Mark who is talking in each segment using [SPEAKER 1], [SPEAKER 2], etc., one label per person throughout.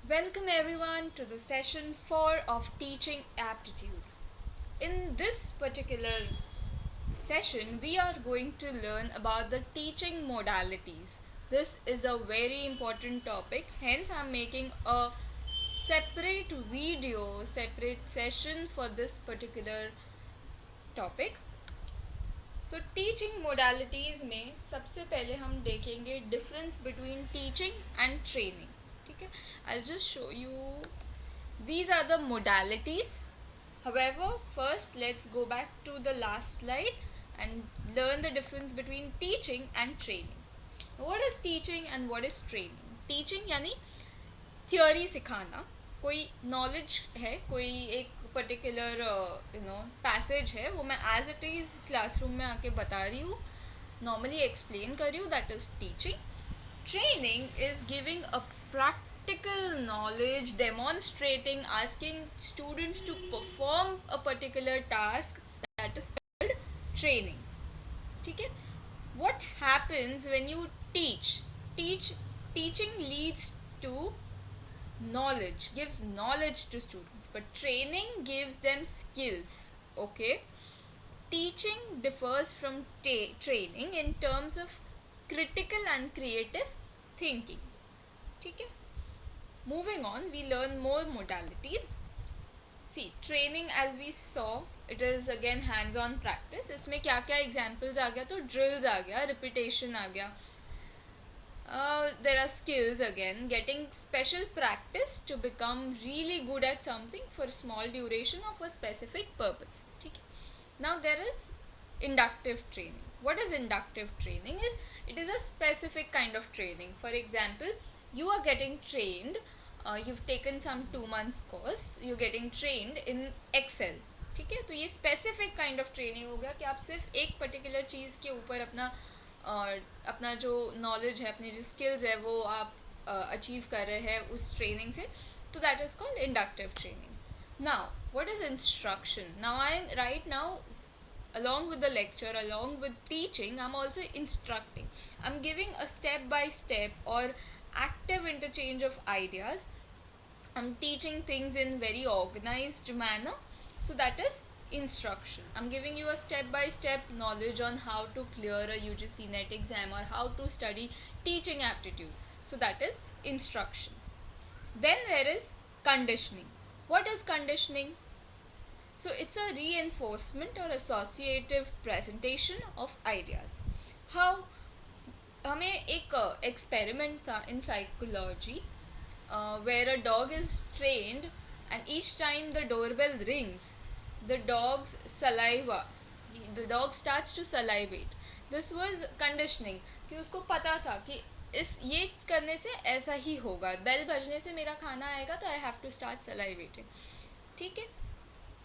[SPEAKER 1] Welcome everyone to the session 4 of Teaching Aptitude. In this particular session, we are going to learn about the teaching modalities. This is a very important topic, hence, I'm making a separate video, separate session for this particular topic. So teaching modalities में सबसे पहले हम देखेंगे difference between teaching and training. ठीक है, I just show you these are the modalities. However, first let's go back to the last slide and learn the difference between teaching and training. What is teaching and what is training? Teaching यानी theory सिखाना, कोई knowledge है, कोई एक particular passage है, वो मैं as it is classroom में आके बता रही हूँ, नॉर्मली एक्सप्लेन कर रही हूँ, that is teaching. Training is giving a practical knowledge, demonstrating, asking students to perform a particular task, that is called training. ठीक है, what happens when you teaching leads to knowledge, gives knowledge to students, but training gives them skills. Okay, teaching differs from training in terms of critical and creative thinking. ठीक है, moving on, we learn more modalities. See, training as we saw, it is again hands on practice. इसमें क्या क्या examples आ गया, तो drills आ गया, repetition आ गया. There are skills again, getting special practice to become really good at something for small duration of a specific purpose. ठीक है, now there is inductive training. What is inductive training? It is a specific kind of training. For example, you are getting trained, you've taken some 2 months course, you're getting trained in Excel. ठीक है, तो ये specific kind of training हो गया कि आप सिर्फ एक पर्टिकुलर चीज़ के ऊपर अपना जो नॉलेज है, अपनी जो स्किल्स है, वो आप अचीव कर रहे हैं उस ट्रेनिंग से, तो that is called inductive training. Now what is instruction? Now I am right now, along with the lecture, along with teaching, I'm also instructing. I'm giving a step by step or active interchange of ideas. I'm teaching things in very organized manner, so that is instruction. I'm giving you a step by step knowledge on how to clear a UGC NET exam or how to study teaching aptitude, so that is instruction. Then there is conditioning. What is conditioning? So it's a reinforcement or associative presentation of ideas. How? हमें एक experiment था in psychology, where a dog is trained, and each time the doorbell rings, the dog starts to salivate. This was conditioning, कि उसको पता था कि ये करने से ऐसा ही होगा, बेल बजने से मेरा खाना आएगा, तो आई हैव टू स्टार्ट सलाइवेटिंग. ठीक है,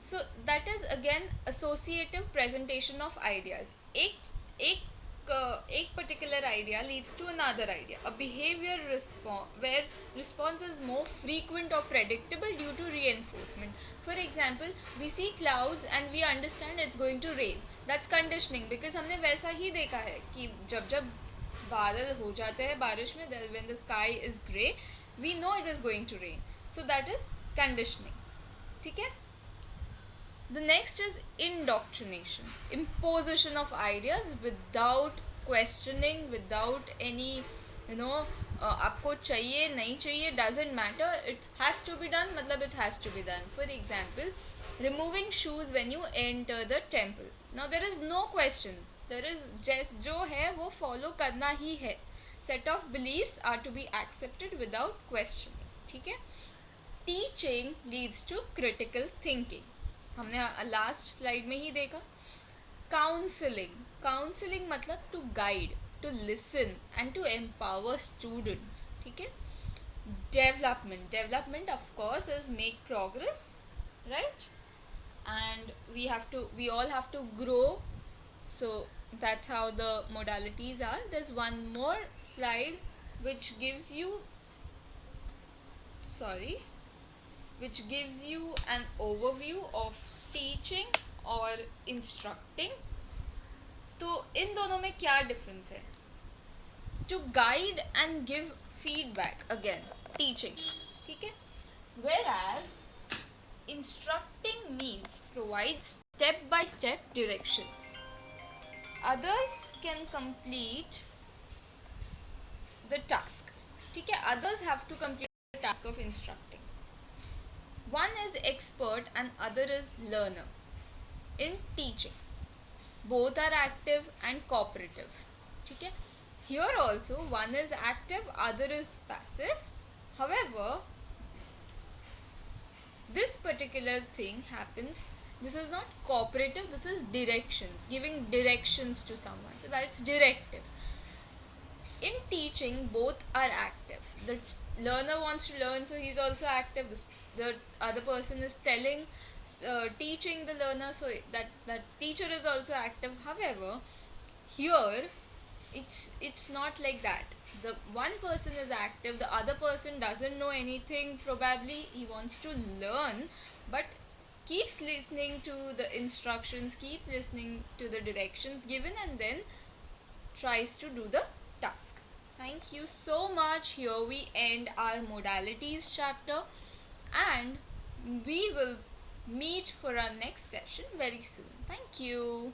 [SPEAKER 1] so that is again associative presentation of ideas. एक particular idea leads to another idea. A behavior where response is more frequent or predictable due to reinforcement. For example, we see clouds and we understand it's going to rain. That's conditioning, because हमने वैसा ही देखा है कि जब बादल हो जाते हैं बारिश में, when the sky is grey, we know it is going to rain. So that is conditioning. ठीक है. The next is indoctrination, imposition of ideas without questioning, without any, आपको चाहिए नहीं चाहिए, doesn't matter, it has to be done, मतलब it has to be done. For example, removing shoes when you enter the temple. Now there is no question, there is just जो है वो follow करना ही है. Set of beliefs are to be accepted without questioning. ठीक है. Teaching leads to critical thinking. हमने last slide में ही देखा. काउंसलिंग मतलब to guide, to listen and to empower students. ठीक है. Development of course is make progress, right, and we all have to grow. So that's how the modalities are. There's one more slide which gives you an overview of teaching और instructing. तो इन दोनों में क्या difference है? To guide and give feedback, again teaching. ठीक है. Whereas instructing means provides step by step directions. Others can complete the task. ठीक है, others have to complete the task of instructing. One is expert and other is learner in teaching. Both are active and cooperative. ठीक है, here also one is active, other is passive. However, this particular thing happens, this is not cooperative, this is directions, giving directions to someone, so that's directive. In teaching, both are active. The learner wants to learn, so he's also active. The other person is teaching the learner, so that teacher is also active. However, here it's not like that. The one person is active, the other person doesn't know anything, probably he wants to learn, but keeps listening to the instructions, keep listening to the directions given, and then tries to do the task. Thank you so much. Here we end our modalities chapter, and we will meet for our next session very soon. Thank you.